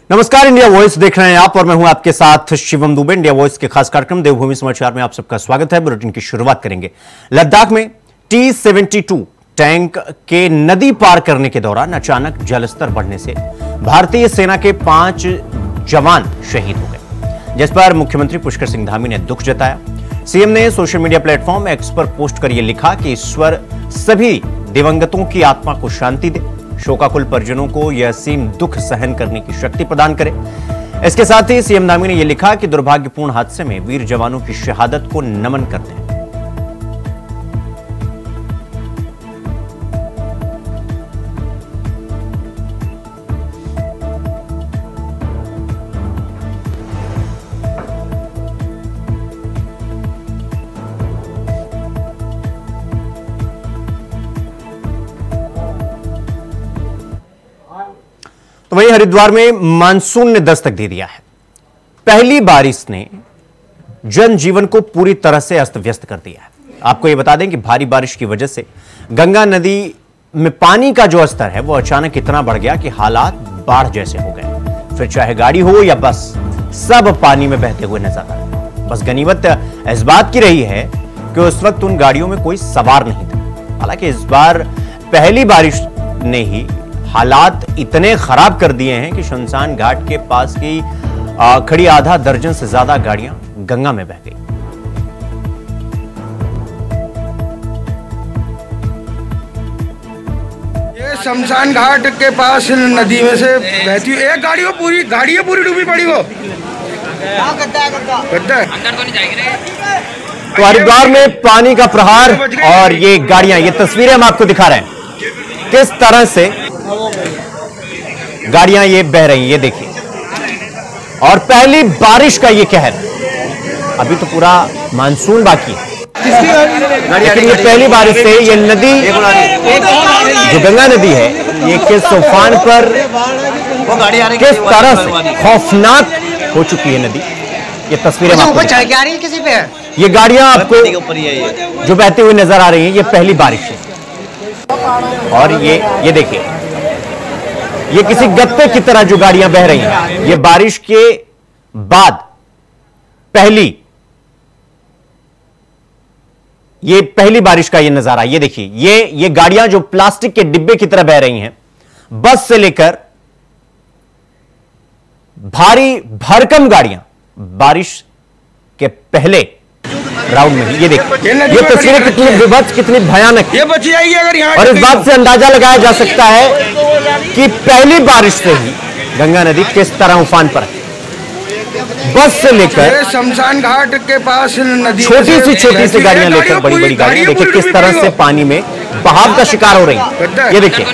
नमस्कार, India voice देख रहे हैं आप और मैं हूं आपके साथ शिवम दुबे। इंडिया वॉइस के खास कार्यक्रम देवभूमि समाचार में आप सबका स्वागत है। बुलेटिन की शुरुआत करेंगे। लद्दाख में T-72 टैंक के नदी पार करने के दौरान अचानक जलस्तर बढ़ने से भारतीय सेना के 5 जवान शहीद हो गए, जिस पर मुख्यमंत्री पुष्कर सिंह धामी ने दुख जताया। सीएम ने सोशल मीडिया प्लेटफॉर्म एक्स पर पोस्ट कर यह लिखा कि ईश्वर सभी दिवंगतों की आत्मा को शांति दे, शोकाकुल परिजनों को यह असीम दुख सहन करने की शक्ति प्रदान करे। इसके साथ ही सीएम धामी ने यह लिखा कि दुर्भाग्यपूर्ण हादसे में वीर जवानों की शहादत को नमन करते हैं। तो वहीं हरिद्वार में मानसून ने दस्तक दे दिया है। पहली बारिश ने जनजीवन को पूरी तरह से अस्त व्यस्त कर दिया है। आपको यह बता दें कि भारी बारिश की वजह से गंगा नदी में पानी का जो स्तर है वो अचानक इतना बढ़ गया कि हालात बाढ़ जैसे हो गए। फिर चाहे गाड़ी हो या बस, सब पानी में बहते हुए नजर आ रहे। बस गनीमत इस बात की रही है कि उस वक्त उन गाड़ियों में कोई सवार नहीं था। हालांकि इस बार पहली बारिश ने ही हालात इतने खराब कर दिए हैं कि शमशान घाट के पास की खड़ी आधा दर्जन से ज्यादा गाड़ियां गंगा में बह गई। ये शमशान घाट के पास नदी में से बहती हुई एक गाड़ी पूरी डूबी पड़ी वो गड्ढा अंदर तो नहीं जाएगी। तो हरिद्वार में पानी का प्रहार और ये गाड़ियां, ये तस्वीरें हम आपको दिखा रहे हैं किस तरह से गाड़ियां ये बह रही हैं। ये देखिए, और पहली बारिश का ये कहर। अभी तो पूरा मानसून बाकी है, लेकिन ये पहली बारिश से ये नदी, जो गंगा नदी है, ये किस उफान पर किस तरह से खौफनाक हो चुकी है नदी। ये तस्वीरें किसी पे ये गाड़ियां आपको जो बहती हुई नजर आ रही हैं, ये पहली बारिश है। और ये देखिए, ये किसी गत्ते की तरह जो गाड़ियां बह रही हैं, ये बारिश के बाद पहली बारिश का ये नजारा। ये देखिए, ये गाड़ियां जो प्लास्टिक के डिब्बे की तरह बह रही हैं, बस से लेकर भारी भरकम गाड़ियां बारिश के पहले राउंड में। ये देखिए, ये तस्वीरें कितनी विभत्स, कितनी भयानक ये बच जाएगी अगर यहाँ। और इस बात से अंदाजा लगाया जा सकता है कि पहली बारिश से ही गंगा नदी किस तरह उफान पर है। बस से लेकर शमशान घाट के पास नदी, छोटी सी गाड़ियां लेकर बड़ी बड़ी गाड़ियां, देखिए किस तरह से पानी में बहाव का शिकार हो रही है। ये देखिए,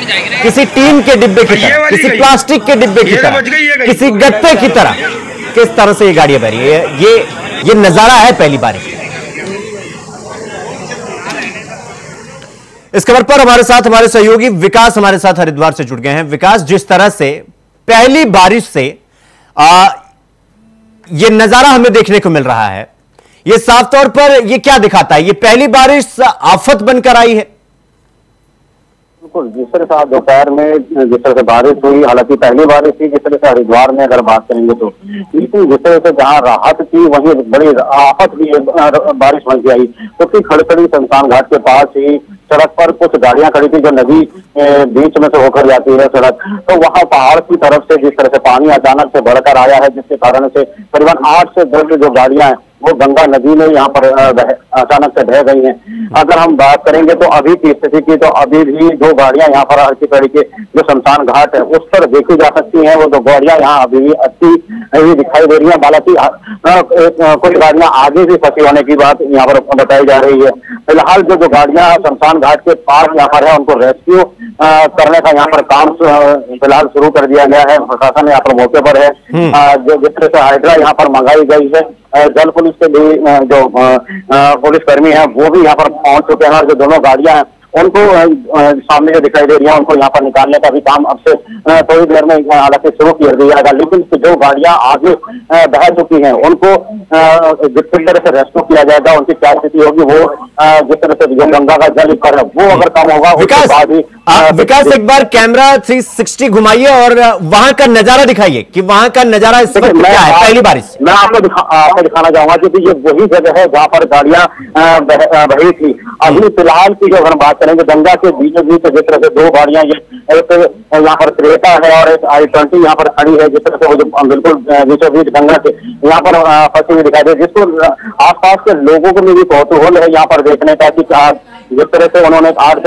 किसी टीन के डिब्बे की तरह, किसी प्लास्टिक के डिब्बे की तरह, किसी गत्ते की तरह किस तरह से ये गाड़ियां बह रही है। ये नजारा है पहली बारिश। इस खबर पर हमारे साथ हमारे सहयोगी विकास हमारे साथ हरिद्वार से जुड़ गए हैं। विकास, जिस तरह से पहली बारिश से ये नजारा हमें देखने को मिल रहा है, ये साफ तौर पर ये क्या दिखाता है? ये पहली बारिश आफत बनकर आई है। बिल्कुल, जिस तरह से आज दोपहर में जिस तरह से बारिश हुई, हालांकि पहली बारिश थी जिस तरह से हरिद्वार में अगर बात करेंगे तो, लेकिन जिस तरह से जहाँ राहत थी वहीं बड़ी आफत भी बारिश बन के आई। क्योंकि खड़खड़ी शमशान घाट के पास ही सड़क पर कुछ गाड़ियां खड़ी थी जो नदी बीच में से होकर जाती है सड़क, तो वहां पहाड़ की तरफ से जिस तरह से पानी अचानक से बढ़कर आया है, जिसके कारण से करीबन 8 से 10 जो गाड़ियां हैं वो गंगा नदी में यहाँ पर अचानक से बह गई हैं। अगर हम बात करेंगे तो अभी की स्थिति की, तो अभी भी जो गाड़ियां यहाँ पर हल्की पड़ी के जो शमशान घाट है उस पर देखी जा सकती हैं, वो दो गाड़ियां यहाँ अभी भी अच्छी दिखाई दे रही है। हालांकि कुछ गाड़ियां आगे भी फंसी होने की बात यहाँ पर बताई जा रही है। फिलहाल जो गाड़ियां शमशान घाट के पास यहाँ पर है उनको रेस्क्यू करने का यहाँ पर काम फिलहाल शुरू कर दिया गया है। प्रशासन यहाँ पर मौके पर है। जो जिस तरह से हाइड्रा यहाँ पर मंगाई गई है, जल पुलिस के भी जो पुलिसकर्मी हैं वो भी यहाँ पर पहुंच चुके हैं और जो दोनों गाड़ियां हैं उनको सामने जो दिखाई दे रही है उनको यहाँ पर निकालने का भी काम अब से थोड़ी देर में हालांकि शुरू कर दिया जाएगा। लेकिन जो गाड़ियां आगे बह चुकी हैं उनको जिस तरह से रेस्क्यू किया जाएगा, उनकी क्या स्थिति होगी, वो जिस तरह से गंगा का जल स्तर है वो अगर कम होगा उसके बाद ही। विकास एक बार कैमरा 360 घुमाइए और वहां का नजारा दिखाइए कि वहां का नजारा इस वक्त क्या है पहली बारिश। मैं आपको दिखाना चाहूंगा क्योंकि ये वही जगह है जहां पर गाड़ियां बही थी। अभी फिलहाल की जो अगर बात करेंगे गंगा के बीचों बीच जिस तरह से दो गाड़ियां, ये एक यहाँ पर क्रेटा है और एक I-20 यहाँ पर खड़ी है, जिस तरह से वो जो बिल्कुल बीचों बीच गंगा के यहाँ पर फंसी हुई दिखाई दे, जिसको आसपास के लोगों को भी कौतूहल है यहाँ पर देखने का कि जिस तरह से उन्होंने 8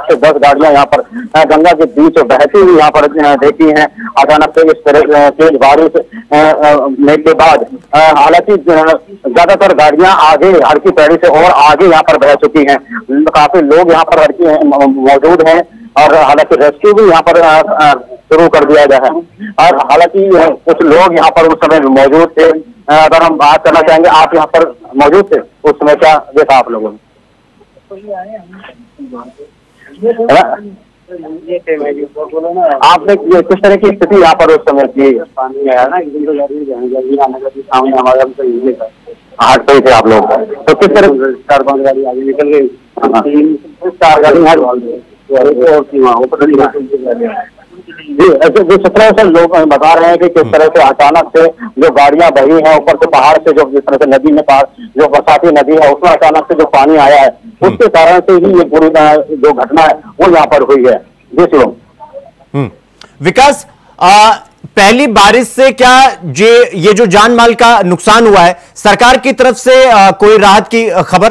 से 10 गाड़ियां यहाँ पर गंगा के बीच बहती हुई यहाँ पर देखी हैं। अचानक से इस तरह तेज बारिश होने के बाद हालांकि ज्यादातर गाड़ियां आगे हड़की पैड़ी से और आगे यहाँ पर बह चुकी हैं। काफी लोग यहाँ पर हड़की मौजूद हैं और हालांकि रेस्क्यू भी यहाँ पर शुरू कर दिया गया है। और हालांकि कुछ लोग यहाँ पर उस समय मौजूद थे। अगर हम बात करना चाहेंगे, आप यहाँ पर मौजूद थे उस समय, क्या देखा आप लोगों ने? आपने किस तरह की स्थिति यहाँ पर उस समय की? पानी आया ना एकदम, तो सामने हमारे हाट पे थे आप लोग, तो किस तरह 4-5 गाड़ी आगे निकल गई? 4 गाड़ी जी, जिस तरह से लोग बता रहे हैं कि किस तरह से अचानक से जो गाड़ियां बही हैं ऊपर से पहाड़ से, जो जिस तरह से नदी में पास जो बरसाती नदी है उसमें अचानक से जो पानी आया है उसके कारण से ही ये पूरी जो घटना है वो यहाँ पर हुई है। जी शिवम। विकास, पहली बारिश से क्या ये जो जान माल का नुकसान हुआ है, सरकार की तरफ से कोई राहत की खबर?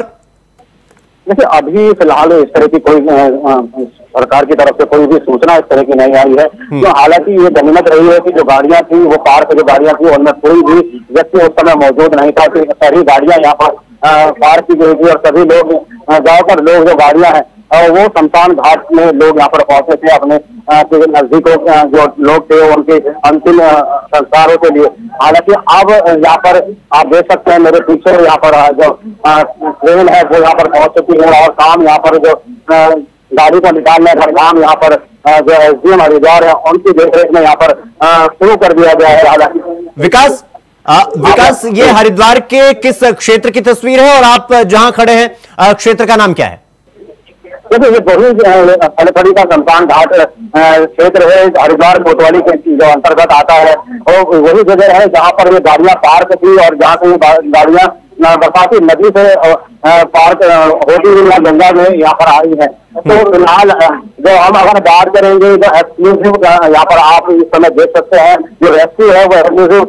देखिए अभी फिलहाल इस तरह की कोई सरकार की तरफ से कोई भी सूचना इस तरह की नहीं आई है। तो हालांकि ये गनीमत रही है कि जो गाड़ियां थी वो पार्क जो गाड़ियां थी उनमें कोई भी व्यक्ति उस समय मौजूद नहीं था। सारी गाड़ियां यहाँ पर पार्क की गई थी और सभी लोग ज्यादातर लोग जो गाड़ियां हैं वो शमशान घाट में लोग यहाँ पर पहुंचे थे अपने नजदीकों जो लोग थे उनके अंतिम संस्कारों के लिए। हालांकि अब यहाँ पर आप देख सकते हैं मेरे पीछे यहाँ पर जो ट्रेन है वो यहाँ पर पहुंच चुकी है और काम यहाँ पर जो गाड़ी को निकालने का काम यहाँ पर जो SDM हरिद्वार है उनकी देखरेख में यहाँ पर शुरू कर दिया गया है। हालांकि विकास ये हरिद्वार के किस क्षेत्र की तस्वीर है और आप जहां खड़े हैं क्षेत्र का नाम क्या है? देखिए ये वही फलखड़ी का शमशान घाट क्षेत्र है, हरिद्वार कोतवाली के जो अंतर्गत आता है और वही जगह है जहाँ पर ये गाड़ियां पार्क थी और जहाँ से ये गाड़ियां बरसाती नदी से पार्क होती हुई गंगा में यहाँ पर आई है। तो फिलहाल जो हम अगर बात करेंगे जो एक्सक्लूसिव यहाँ पर आप इस समय देख सकते हैं, जो रेस्क्यू है वो एक्सक्लूसिव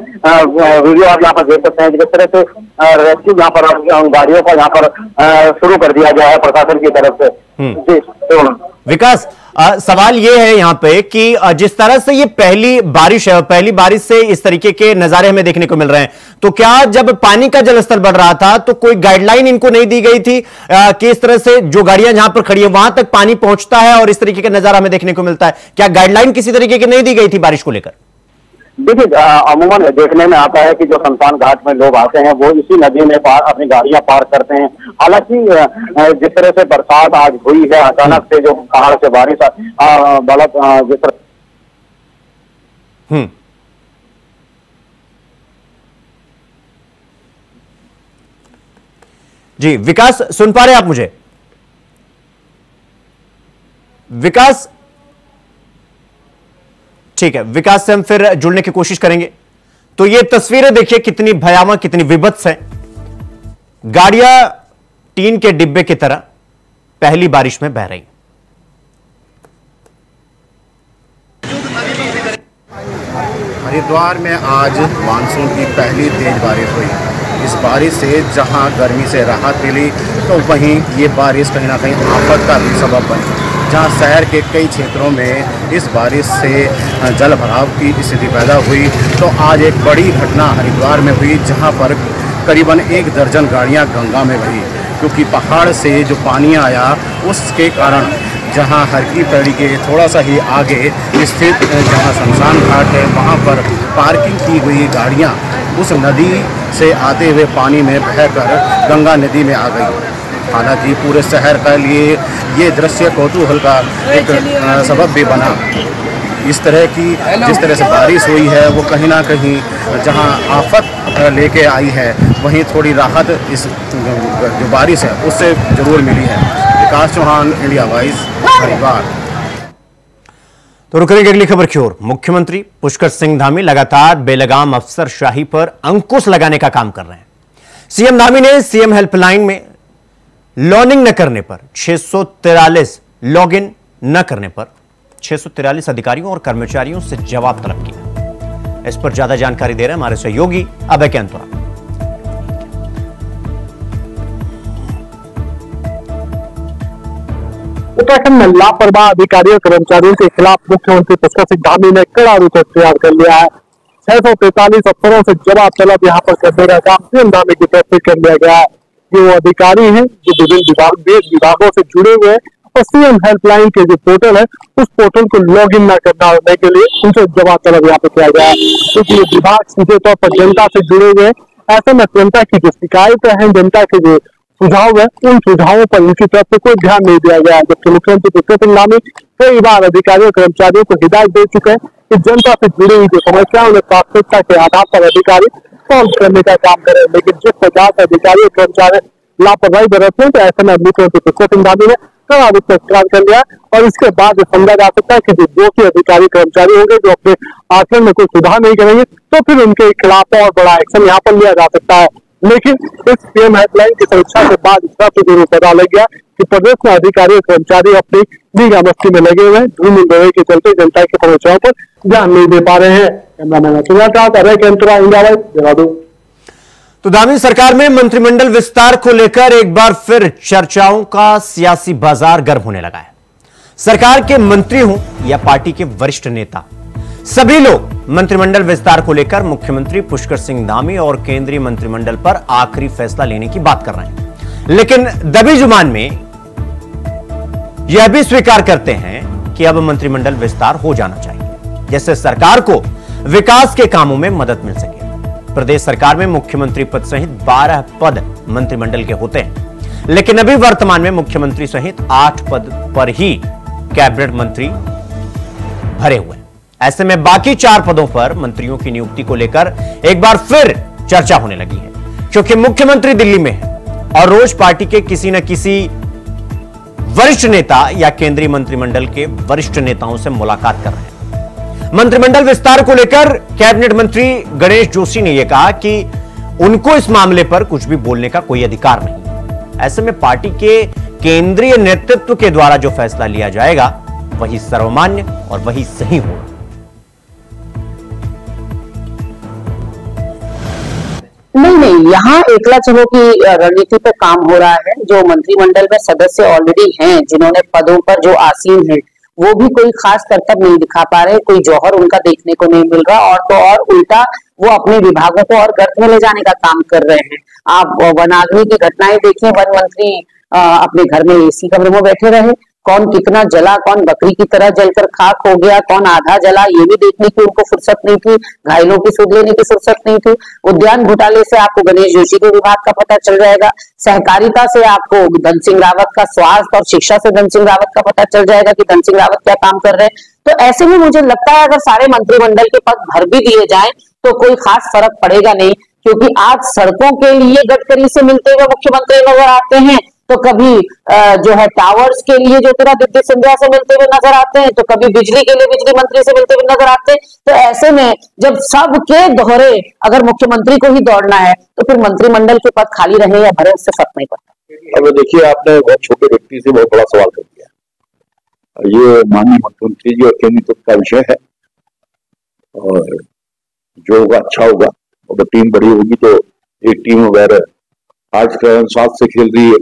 वीडियो आप यहाँ पर देख सकते हैं जिस तरह से रेस्क्यू यहाँ पर गाड़ियों को यहाँ पर शुरू कर दिया गया है प्रशासन की तरफ से। जी विकास, सवाल ये है यहाँ पे कि जिस तरह से ये पहली बारिश है और पहली बारिश से इस तरीके के नजारे हमें देखने को मिल रहे हैं, तो क्या जब पानी का जलस्तर बढ़ रहा था तो कोई गाइडलाइन इनको नहीं दी गई थी कि इस तरह से जो गाड़ियां जहां पर खड़ी है वहां तक पानी पहुंचता है और इस तरीके का नजारा हमें देखने को मिलता है? क्या गाइडलाइन किसी तरीके की नहीं दी गई थी बारिश को लेकर? देखिए अमूमन देखने में आता है कि जो शमशान घाट में लोग आते हैं वो इसी नदी में अपनी गाड़ियां पार्क करते हैं। हालांकि जिस तरह से बरसात आज हुई है, अचानक से जो पहाड़ से बारिश जिस तरह जी विकास, सुन पा रहे हैं आप मुझे? विकास, ठीक है, विकास से हम फिर जुड़ने की कोशिश करेंगे। तो ये तस्वीरें देखिए कितनी भयावह, कितनी विभत्स हैं। गाड़ियां टीन के डिब्बे की तरह पहली बारिश में बह रही। हरिद्वार में आज मानसून की पहली तेज बारिश हुई। इस बारिश से जहां गर्मी से राहत मिली तो वहीं ये बारिश कहीं ना कहीं आफत का भी सबब बनी, जहां शहर के कई क्षेत्रों में इस बारिश से जल भराव की स्थिति पैदा हुई। तो आज एक बड़ी घटना हरिद्वार में हुई जहां पर करीबन 1 दर्जन गाड़ियां गंगा में बही, क्योंकि पहाड़ से जो पानी आया उसके कारण जहां हरकी पैड़ी के थोड़ा सा ही आगे स्थित जहां शमशान घाट है वहां पर पार्किंग की हुई गाड़ियां उस नदी से आते हुए पानी में बहकर गंगा नदी में आ गई। हालांकि पूरे शहर के लिए ये दृश्य कौतूहल का एक सबब भी बना। इस तरह की जिस तरह से बारिश हुई है वो कहीं ना कहीं जहां आफत लेके आई है वहीं थोड़ी राहत इस जो बारिश है उससे जरूर मिली है। विकास चौहान, इंडिया वाइज, हरिद्वार। तो रुक करेंगे अगली खबर की ओर। मुख्यमंत्री पुष्कर सिंह धामी लगातार बेलगाम अफसरशाही पर अंकुश लगाने का काम कर रहे हैं। सीएम धामी ने सीएम हेल्पलाइन में लॉगिन न करने पर 643 अधिकारियों और कर्मचारियों से जवाब तलब किया। इस पर ज्यादा जानकारी दे रहे हैं हमारे सहयोगी अभय कैंतुरा। उत्तराखंड में लापरवाह अधिकारियों कर्मचारियों के खिलाफ मुख्यमंत्री पुष्कर सिंह धामी ने कड़ा रुख अख्तियार कर लिया है। 643 अफसरों से जवाब तलब यहाँ पर करने का काम सीएम धामी की तरफ से कर लिया गया है। ये वो अधिकारी हैं जो विभिन्न विभागों से जुड़े हुए हैं और सीएम हेल्पलाइन के जो पोर्टल है उस पोर्टल को लॉगिन न करने के लिए उनसे जवाब तलब यहाँ पे किया गया है। क्योंकि ये विभाग सीधे तौर पर जनता से जुड़े हुए हैं। ऐसे में जनता की जो शिकायतें हैं, जनता के जो सुझाव है, उन सुझावों पर इनकी तरफ से कोई ध्यान नहीं दिया गया है। जबकि मुख्यमंत्री पुष्कर सिंह धामी कई बार अधिकारियों कर्मचारियों को हिदायत दे चुके हैं कि जनता से जुड़ी हुई जो समस्या उन्हें प्राथमिकता के आधार पर अधिकारी सॉल्व करने का काम करें। लेकिन जिस प्रकार से अधिकारी कर्मचारी लापरवाही बरतते हैं तो ऐसे में मुख्यमंत्री पुष्कर सिंह धामी ने कड़ा रुख अख्तियार कर लिया और इसके बाद समझा जा सकता है कि जो दोषी अधिकारी कर्मचारी होंगे जो अपने आचरण में कोई सुधार नहीं करेंगे तो फिर उनके खिलाफ और बड़ा एक्शन यहाँ पर लिया जा सकता है। लेकिन इस सीएम हेल्पलाइन की समीक्षा के बाद इस बात से पता लग गया कि प्रदेश में अधिकारी कर्मचारी अपनी नीगा मस्ती में लगे हुए हैं। धूम दौरे के चलते जनता की समस्याओं पर ध्यान नहीं दे पा रहे हैं। कैमरामैन तो धामी सरकार में मंत्रिमंडल विस्तार को लेकर एक बार फिर चर्चाओं का सियासी बाजार गर्म होने लगा है। सरकार के मंत्री हों या पार्टी के वरिष्ठ नेता, सभी लोग मंत्रिमंडल विस्तार को लेकर मुख्यमंत्री पुष्कर सिंह धामी और केंद्रीय मंत्रिमंडल पर आखिरी फैसला लेने की बात कर रहे हैं। लेकिन दबी जुबान में यह भी स्वीकार करते हैं कि अब मंत्रिमंडल विस्तार हो जाना चाहिए, जिससे सरकार को विकास के कामों में मदद मिल सके। प्रदेश सरकार में मुख्यमंत्री पद सहित 12 पद मंत्रिमंडल के होते हैं, लेकिन अभी वर्तमान में मुख्यमंत्री सहित 8 पद पर ही कैबिनेट मंत्री भरे हुए हैं। ऐसे में बाकी 4 पदों पर मंत्रियों की नियुक्ति को लेकर एक बार फिर चर्चा होने लगी है, क्योंकि मुख्यमंत्री दिल्ली में है और रोज पार्टी के किसी न किसी वरिष्ठ नेता या केंद्रीय मंत्रिमंडल के वरिष्ठ नेताओं से मुलाकात कर रहे हैं। मंत्रिमंडल विस्तार को लेकर कैबिनेट मंत्री गणेश जोशी ने यह कहा कि उनको इस मामले पर कुछ भी बोलने का कोई अधिकार नहीं। ऐसे में पार्टी के केंद्रीय नेतृत्व के द्वारा जो फैसला लिया जाएगा वही सर्वमान्य और वही सही होगा। नहीं, यहाँ एकला चलो की रणनीति पर काम हो रहा है। जो मंत्रिमंडल में सदस्य ऑलरेडी हैं, जिन्होंने पदों पर जो आसीन है, वो भी कोई खास करतब नहीं दिखा पा रहे, कोई जौहर उनका देखने को नहीं मिल रहा और तो और उल्टा वो अपने विभागों को और गर्त में ले जाने का काम कर रहे हैं। आप वनाग्नि की घटनाएं देखिए, वन मंत्री अपने घर में एसी कमरे में बैठे रहे, कौन कितना जला, कौन बकरी की तरह जलकर खाक हो गया, कौन आधा जला, ये भी देखने की उनको फुर्सत नहीं थी, घायलों की सुध लेने की फुर्सत नहीं थी। उद्यान घोटाले से आपको गणेश जोशी के विभाग का पता चल जाएगा, सहकारिता से आपको धन सिंह रावत का, स्वास्थ्य और शिक्षा से धन सिंह रावत का पता चल जाएगा कि धन सिंह रावत क्या काम कर रहे हैं। तो ऐसे में मुझे लगता है अगर सारे मंत्रिमंडल के पद भर भी दिए जाएं तो कोई खास फर्क पड़ेगा नहीं, क्योंकि आज सड़कों के लिए गडकरी से मिलते हुए मुख्यमंत्री नजर आते हैं, तो कभी जो है टावर्स के लिए ज्योतिरादित्य सिंधिया से मिलते हुए नजर आते हैं, तो कभी बिजली के लिए बिजली मंत्री से मिलते हुए नजर आते हैं। तो ऐसे में जब सबके दोहरे अगर मुख्यमंत्री को ही दौड़ना है तो फिर मंत्रिमंडल के पद खाली रहे या भरे उससे फर्क नहीं पड़ता। अब देखिए, आपने बहुत छोटे व्यक्ति से बहुत बड़ा सवाल कर दिया। ये माननीय मुख्यमंत्री जी और केंद्र का विषय है और जो होगा अच्छा होगा। और टीम बड़ी होगी तो एक टीम वगैरह आज स्वास्थ्य से खेल रही है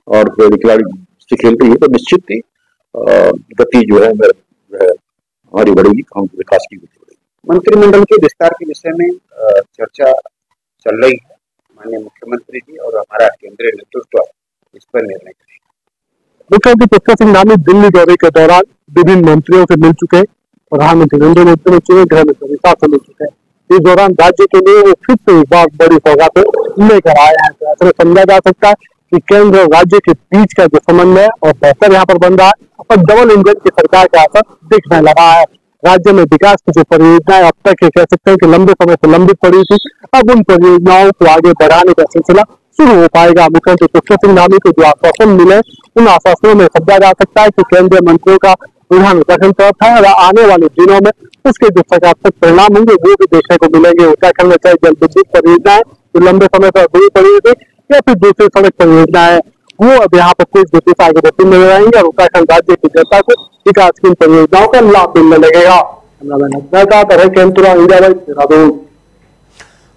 और खिलाड़ी से खेल रही है तो निश्चित ही गति जो है हमारी बढ़ेगी, काम विकास की गति बढ़ेगी। मंत्रिमंडल के विस्तार के विषय में चर्चा चल रही है। माननीय मुख्यमंत्री जी और हमारा केंद्रीय नेतृत्व इस पर निर्णय करेगा। मुख्यमंत्री पुष्कर सिंह धामी दिल्ली दौरे के दौरान विभिन्न मंत्रियों से मिल चुके हैं, प्रधानमंत्री नरेंद्र मोदी से मिल चुके हैं, गृह मंत्री अमित शाह से मिल चुके हैं। इस दौरान राज्य के लिए वो फिर से एक बार बड़ी सौगातें लेकर आए हैं। तो ऐसा समझा जा सकता है कि केंद्र और राज्य के बीच का जो समन्वय और बेहतर यहाँ पर बन रहा है और डबल इंजन की सरकार का असर दिखने लगा है। राज्य में विकास की जो परियोजनाएं अब तक कह सकते हैं कि लंबे समय से लंबित पड़ी थी, अब उन परियोजनाओं को आगे बढ़ाने का सिलसिला शुरू हो पाएगा। मुख्यमंत्री पुष्कर सिंह धामी को जो आश्वासन मिले, उन आश्वासनों में समझा जा सकता है कि केंद्रीय मंत्रियों का रुझान उत्तराखंड तरफ है और आने वाले दिनों में उसके जो सकारात्मक परिणाम होंगे वो भी देखने को मिलेंगे। उत्तराखंड में चाहे जल विद्युत परियोजना है जो लंबे समय से अधूरी पड़ी थी या फिर दूसरी सड़क परियोजना है, वो अब यहाँ पर कुछ गति से आगे बढ़ती नजर आएंगे और उत्तराखंड राज्य की जनता को विकास की परियोजनाओं का लाभ मिलने लगेगा।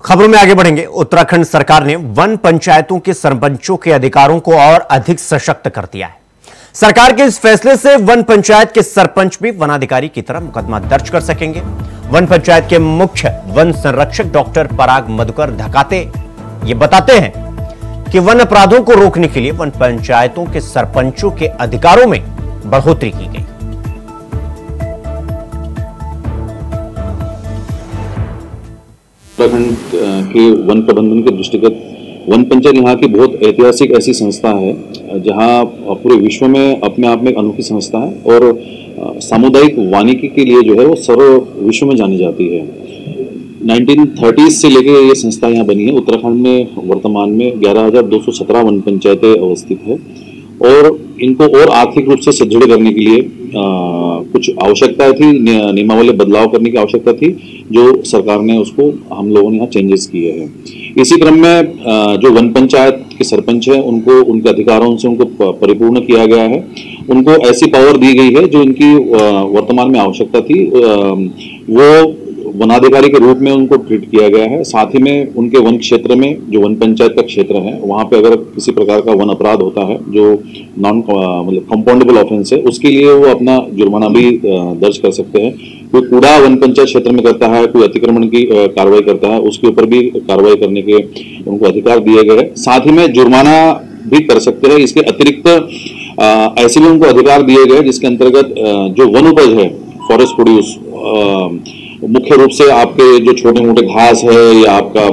खबरों में आगे बढ़ेंगे। उत्तराखंड सरकार ने वन पंचायतों के सरपंचों के अधिकारों को और अधिक सशक्त कर दिया है। सरकार के इस फैसले से वन पंचायत के सरपंच भी वनाधिकारी की तरह मुकदमा दर्ज कर सकेंगे। वन पंचायत के मुख्य वन संरक्षक डॉक्टर पराग मधुकर धकाते ये बताते हैं कि वन अपराधों को रोकने के लिए वन पंचायतों के सरपंचों के अधिकारों में बढ़ोतरी की गई। उत्तराखंड के वन प्रबंधन के दृष्टिगत वन पंचायत यहाँ की बहुत ऐतिहासिक ऐसी संस्था है जहाँ पूरे विश्व में अपने आप में एक अनोखी संस्था है और सामुदायिक वानिकी के लिए जो है वो सर्व विश्व में जानी जाती है। 1930 से लेकर ये संस्था यहाँ बनी है। उत्तराखंड में वर्तमान में 11,217 वन पंचायतें अवस्थित है और इनको और आर्थिक रूप से सुदृढ़ करने के लिए कुछ आवश्यकता थी, नियमावली बदलाव करने की आवश्यकता थी, जो सरकार ने उसको हम लोगों ने यहाँ चेंजेस किए हैं। इसी क्रम में जो वन पंचायत के सरपंच हैं उनको उनके अधिकारों से उनको परिपूर्ण किया गया है। उनको ऐसी पावर दी गई है जो इनकी वर्तमान में आवश्यकता थी, वो वनाधिकारी के रूप में उनको ट्रीट किया गया है। साथ ही में उनके वन क्षेत्र में जो वन पंचायत का क्षेत्र है वहां पे अगर किसी प्रकार का वन अपराध होता है जो नॉन मतलब कंपाउंडेबल ऑफेंस है, उसके लिए वो अपना जुर्माना भी दर्ज कर सकते हैं। कोई कूड़ा वन पंचायत क्षेत्र में करता है, कोई अतिक्रमण की कार्रवाई करता है, उसके ऊपर भी कार्रवाई करने के उनको अधिकार दिए गए हैं। साथ ही में जुर्माना भी कर सकते हैं। इसके अतिरिक्त ऐसे भी उनको अधिकार दिए गए जिसके अंतर्गत जो वन उपज है, फॉरेस्ट प्रोड्यूस, मुख्य रूप से आपके जो छोटे मोटे घास है या आपका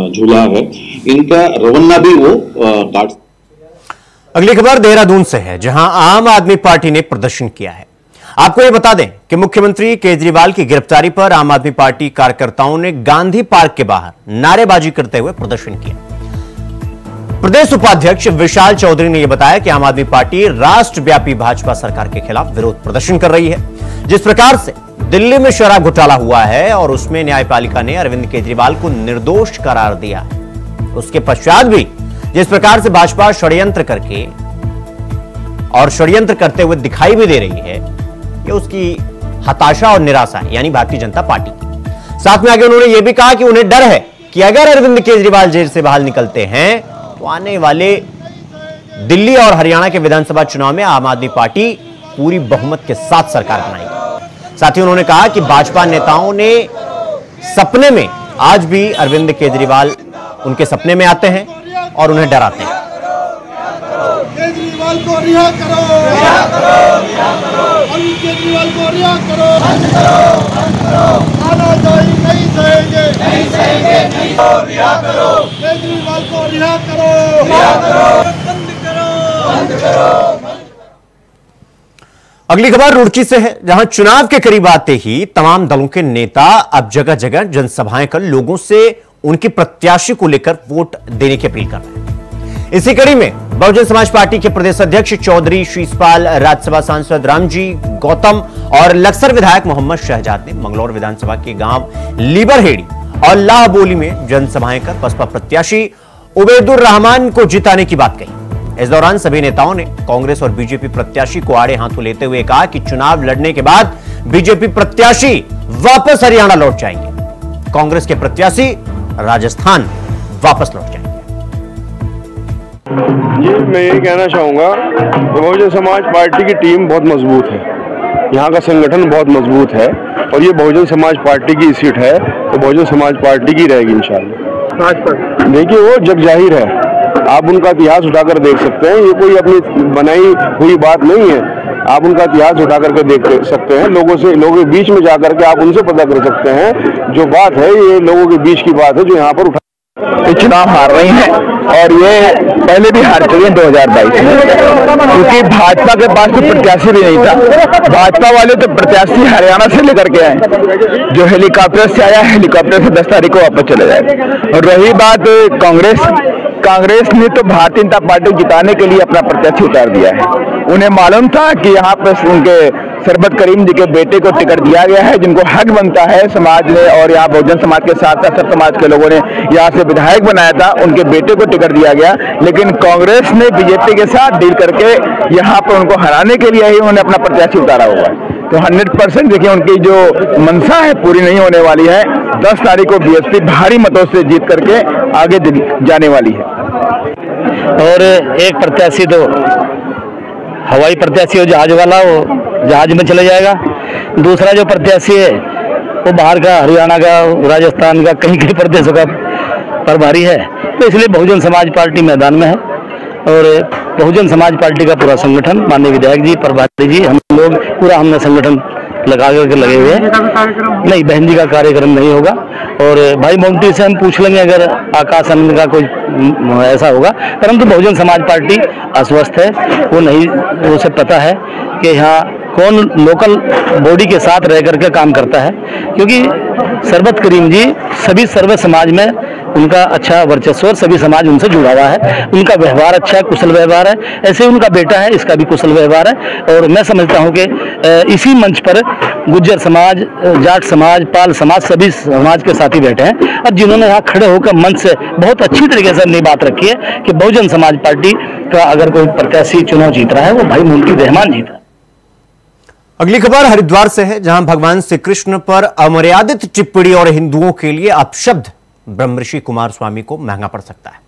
झूला है, इनका रवन्ना भी वो काट। अगली खबर देहरादून से है जहां आम आदमी पार्टी ने प्रदर्शन किया है। आपको यह बता दें कि मुख्यमंत्री केजरीवाल की गिरफ्तारी पर आम आदमी पार्टी कार्यकर्ताओं ने गांधी पार्क के बाहर नारेबाजी करते हुए प्रदर्शन किया। प्रदेश उपाध्यक्ष विशाल चौधरी ने यह बताया कि आम आदमी पार्टी राष्ट्रव्यापी भाजपा सरकार के खिलाफ विरोध प्रदर्शन कर रही है। जिस प्रकार से दिल्ली में शराब घोटाला हुआ है और उसमें न्यायपालिका ने अरविंद केजरीवाल को निर्दोष करार दिया, उसके पश्चात भी जिस प्रकार से भाजपा षड्यंत्र करके और षड्यंत्र करते हुए दिखाई भी दे रही है, ये उसकी हताशा और निराशा है, यानी भारतीय जनता पार्टी की। साथ में आगे उन्होंने यह भी कहा कि उन्हें डर है कि अगर अरविंद केजरीवाल जेल से बाहर निकलते हैं तो आने वाले दिल्ली और हरियाणा के विधानसभा चुनाव में आम आदमी पार्टी पूरी बहुमत के साथ सरकार बनाएगी। साथ ही उन्होंने कहा कि भाजपा नेताओं ने सपने में आज भी अरविंद केजरीवाल उनके सपने में आते हैं और उन्हें डराते हैं। केजरीवाल को रिहा करो, रिहा करो, रिहा करो, अरविंद केजरीवाल को रिहा करो, बंद करो, बंद करो, तानाशाही नहीं सहेंगे, नहीं सहेंगे, नहीं रिहा करो, केजरीवाल को रिहा करो, रिहा करो, बंद करो, बंद करो। अगली खबर रुड़की से है जहां चुनाव के करीब आते ही तमाम दलों के नेता अब जगह जगह जनसभाएं कर लोगों से उनकी प्रत्याशी को लेकर वोट देने की अपील कर रहे हैं। इसी कड़ी में बहुजन समाज पार्टी के प्रदेश अध्यक्ष चौधरी शीशपाल, राज्यसभा सांसद रामजी गौतम और लक्सर विधायक मोहम्मद शहजाद ने मंगलौर विधानसभा के गांव लीबरहेड़ी और लाहबोली में जनसभाएं कर बसपा प्रत्याशी उबैदुर रहमान को जिताने की बात कही। इस दौरान सभी नेताओं ने कांग्रेस और बीजेपी प्रत्याशी को आड़े हाथों लेते हुए कहा कि चुनाव लड़ने के बाद बीजेपी प्रत्याशी वापस हरियाणा लौट जाएंगे, कांग्रेस के प्रत्याशी राजस्थान वापस लौट जाएंगे। जी मैं ये कहना चाहूंगा कि बहुजन समाज पार्टी की टीम बहुत मजबूत है, यहाँ का संगठन बहुत मजबूत है और ये बहुजन समाज पार्टी की सीट है तो बहुजन समाज पार्टी की रहेगी इंशाल्लाह। देखिए वो जग जाहिर है, आप उनका इतिहास उठाकर देख सकते हैं, ये कोई अपनी बनाई हुई बात नहीं है। आप उनका इतिहास उठा करके देख सकते हैं, लोगों के बीच में जाकर के आप उनसे पता कर सकते हैं। जो बात है ये लोगों के बीच की बात है जो यहाँ पर उठा ये चुनाव हार रही हैं और ये पहले भी हार चुकी है 2022 में, क्योंकि भाजपा के पास तो प्रत्याशी भी नहीं था। भाजपा वाले तो प्रत्याशी हरियाणा से लेकर के आए, जो हेलीकॉप्टर से आया, हेलीकॉप्टर से 10 तारीख को वापस चले जाएगा। और रही बात कांग्रेस ने तो भारतीय जनता पार्टी जिताने के लिए अपना प्रत्याशी उतार दिया है। उन्हें मालूम था कि यहाँ पर उनके सरबत करीम जी के बेटे को टिकट दिया गया है, जिनको हक बनता है समाज ने, और यहाँ बहुजन समाज के साथ साथ सब समाज के लोगों ने यहाँ से विधायक बनाया था, उनके बेटे को टिकट दिया गया। लेकिन कांग्रेस ने बीजेपी के साथ डील करके यहाँ पर उनको हराने के लिए ही उन्होंने अपना प्रत्याशी उतारा हुआ है। तो 100% देखिए उनकी जो मंशा है पूरी नहीं होने वाली है। 10 तारीख को बीएसपी भारी मतों से जीत करके आगे जाने वाली है। और एक प्रत्याशी तो हवाई प्रत्याशी हो, जहाज वाला, वो जहाज में चले जाएगा। दूसरा जो प्रत्याशी है वो बाहर का, हरियाणा का, राजस्थान का, कहीं कहीं प्रदेशों का प्रभारी है। तो इसलिए बहुजन समाज पार्टी मैदान में है और बहुजन समाज पार्टी का पूरा संगठन, माननीय विधायक जी, प्रभारी जी, हम लोग पूरा हमने संगठन लगा करके लगे हुए हैं। नहीं, बहन जी का कार्यक्रम नहीं होगा। और भाई मोंटी से हम पूछ लेंगे अगर आकाश आनंद का कोई ऐसा होगा, परंतु बहुजन समाज पार्टी आश्वस्त है। वो नहीं, उसे पता है कि यहाँ कौन लोकल बॉडी के साथ रह करके काम करता है, क्योंकि सरबत करीम जी सभी सर्व समाज में उनका अच्छा वर्चस्व और सभी समाज उनसे जुड़ा हुआ है। उनका व्यवहार अच्छा है, कुशल व्यवहार है। ऐसे उनका बेटा है, इसका भी कुशल व्यवहार है। और मैं समझता हूँ कि इसी मंच पर गुज्जर समाज, जाट समाज, पाल समाज, सभी समाज के साथी बैठे हैं और जिन्होंने यहाँ खड़े होकर मंच से बहुत अच्छी तरीके से अपनी बात रखी है कि बहुजन समाज पार्टी का अगर कोई प्रत्याशी चुनाव जीत रहा है वो भाई मुंटी रहमान जीत रहा है। अगली खबर हरिद्वार से है, जहां भगवान श्री कृष्ण पर अमर्यादित टिप्पणी और हिंदुओं के लिए अपशब्द ब्रह्मर्षि कुमार स्वामी को महंगा पड़ सकता है।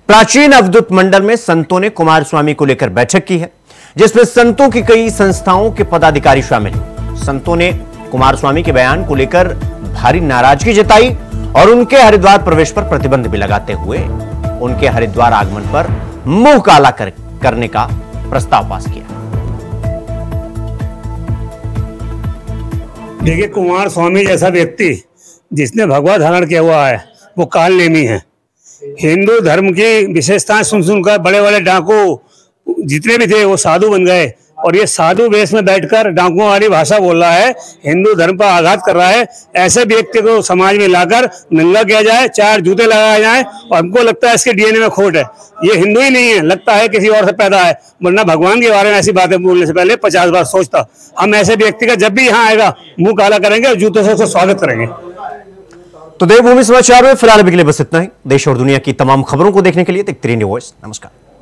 प्राचीन अवधूत मंडल में संतों ने कुमार स्वामी को लेकर बैठक की है, जिसमें संतों की कई संस्थाओं के पदाधिकारी शामिल हैं। संतों ने कुमार स्वामी के बयान को लेकर भारी नाराजगी जताई और उनके हरिद्वार प्रवेश पर प्रतिबंध भी लगाते हुए उनके हरिद्वार आगमन पर मुंह काला करने का प्रस्ताव पास किया। देखिए, कुमार स्वामी जैसा व्यक्ति जिसने भगवा धारण किया हुआ है वो काल नेमी है। हिंदू धर्म की विशेषताएं सुन सुनकर बड़े बड़े डाकू जितने भी थे वो साधु बन गए और ये साधु वेश में बैठकर डाकुओं वाली भाषा बोल रहा है, हिंदू धर्म पर आघात कर रहा है। ऐसे व्यक्ति को समाज में लाकर नंगा किया जाए, 4 जूते लगाए जाए और हमको लगता है इसके डीएनए में खोट है। ये हिंदू ही नहीं है, लगता है किसी और से पैदा है, वरना भगवान के बारे में ऐसी बातें बोलने से पहले 50 बार सोचता। हम ऐसे व्यक्ति का जब भी यहाँ आएगा मुंह काला करेंगे और जूतों से उसका स्वागत करेंगे। तो देवभूमि समाचार में फिलहाल अभी के लिए बस इतना ही। देश और दुनिया की तमाम खबरों को देखने के लिए देखते रहिए न्यूज़। नमस्कार।